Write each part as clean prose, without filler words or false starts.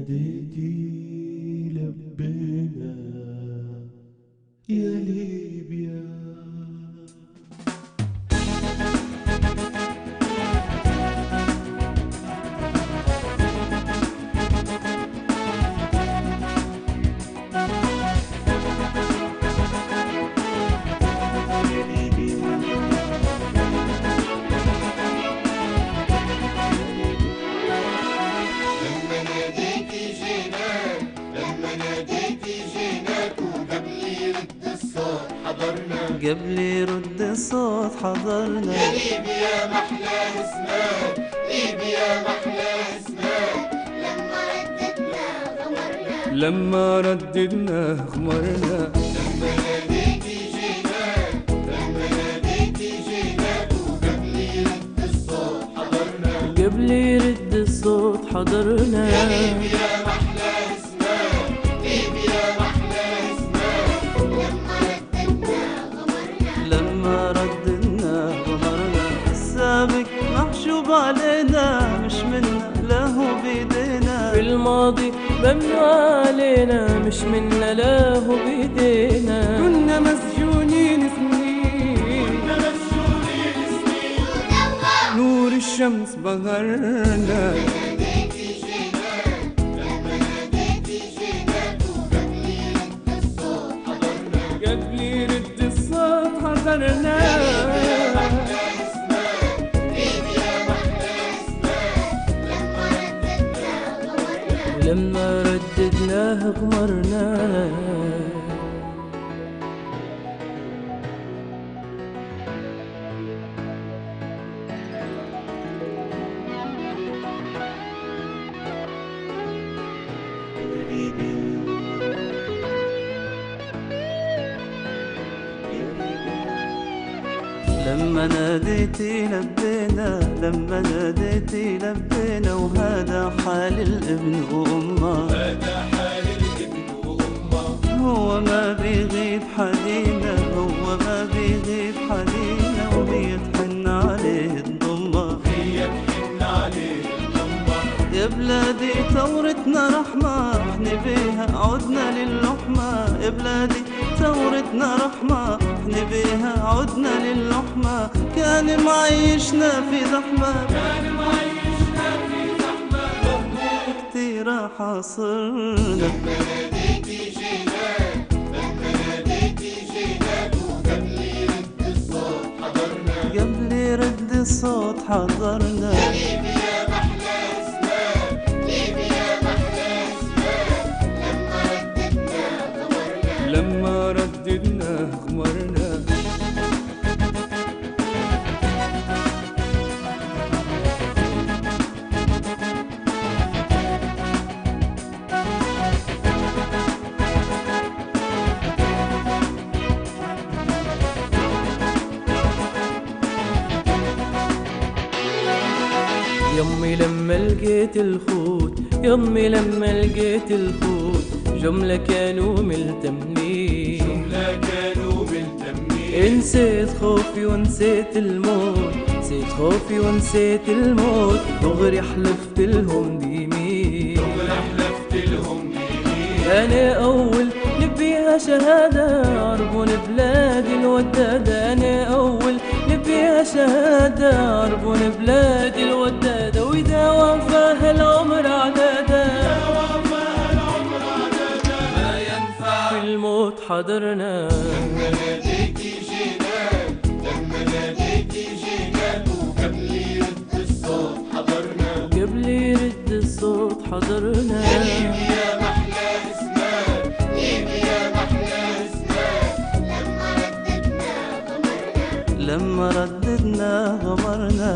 ناديتي لبينا يا ليبيا. قبل يرد الصوت حضرنا يا ليبيا محلاه اسمك، ليبيا محلاه اسمك. لما رددنا غمرنا لما ناديتي جيناك، لما ناديتي جيناك. وقبل يرد الصوت حضرنا، قبل يرد الصوت حضرنا. يا ليبيا محلاه اسمك، ليبيا محلاه اسمك. لما رددنا غمرنا. السابق محشوب علينا، مش منا له بيدينا. في الماضي ممنوع علينا، مش منا له بيدينا. كنا مسجونين سنين، كنا مسجونين سنين. نور الشمس بغرنا. ناديتي جيناك، لما ناديتي جيناك. وقبل يرد الصوت حضرنا، قبل يرد الصوت حضرنا. لما رددناه غمرنا. لما ناديتي لبينا، لما ناديتي لبينا. وهذا حال الابن وامه، هذا حال الابن وامه. هو ما بيغيب حنينه، هو ما بيغيب حنينه. وهي تحن عليه الضمه، هي تحن عليه الضمه. يا بلادي ثورتنا رحمة، احنا بيها عدنا للحمة. يا بلادي ثورتنا رحمة، احنا بيها عدنا للحمة. كان معيشنا في زحمة، كان معيشنا في زحمه. مهموم كتير حاصرنا. لما ناديتي جيناك، لما ناديتي جيناك. وقبل يرد الصوت حضرنا، قبل يرد الصوت حضرنا. يا ليبيا محلاه اسمك، ليبيا محلاه اسمك. لما رددنا غمرنا. يمي لما لقيت الخوت، يمي لما لقيت الخوت. جملة كانوا ملتمين، لا كانوا ملتمين. نسيت خوفي ونسيت الموت، نسيت خوفي ونسيت الموت. دغري حلفت لهم بيمين، دغري حلفت لهم بيمين. أنا أول نبيها شهادة، عربون بلادي الودادة. أنا أول نبيها شهادة، عربون بلادي الودادة. وإذا وفاها العمر عدادة، ما ينفع في الموت حضرنا. لما ناديتي جيناك، لما ناديتي جيناك. وقبل يرد الصوت حضرنا، قبل يرد الصوت حضرنا. يا ليبيا محلاه اسمك، ليبيا محلاه اسمك. لما رددنا غمرنا.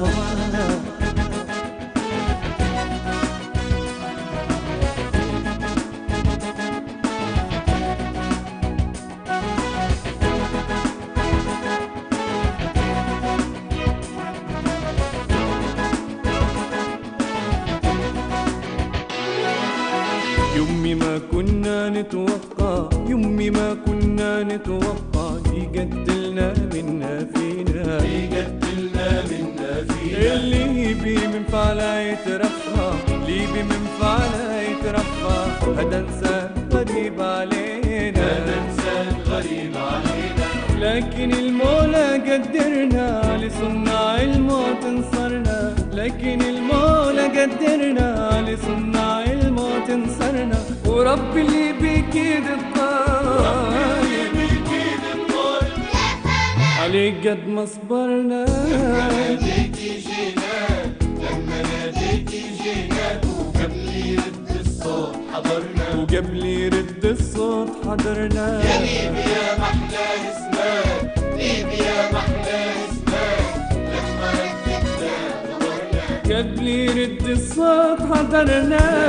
يمي ما كنا نتوقع، يمي ما كنا نتوقع. يقتلنا منا فينا، يقتلنا منا فينا. اللي بي من فعله يترفع، اللي بي من فعله يترفع، هذا انسان غريب علينا، هذا إنسان غريب علينا. لكن المولى قدرنا لصناع الموت انصرنا، لكن المولى قدرنا لصناع الموت انصرنا، ورب اللي بيكيد الطاير بيكيد الطول عليك قد ما صبرنا. ناديتي جيناك، لما ناديتي جيناك، وقبل يرد الصوت حضرنا، وقبل يرد الصوت حضرنا. يا ليبيا محلى اسمك، ليبيا محلى اسمك، لما رددنا نظرنا. قبل يرد الصوت حضرنا.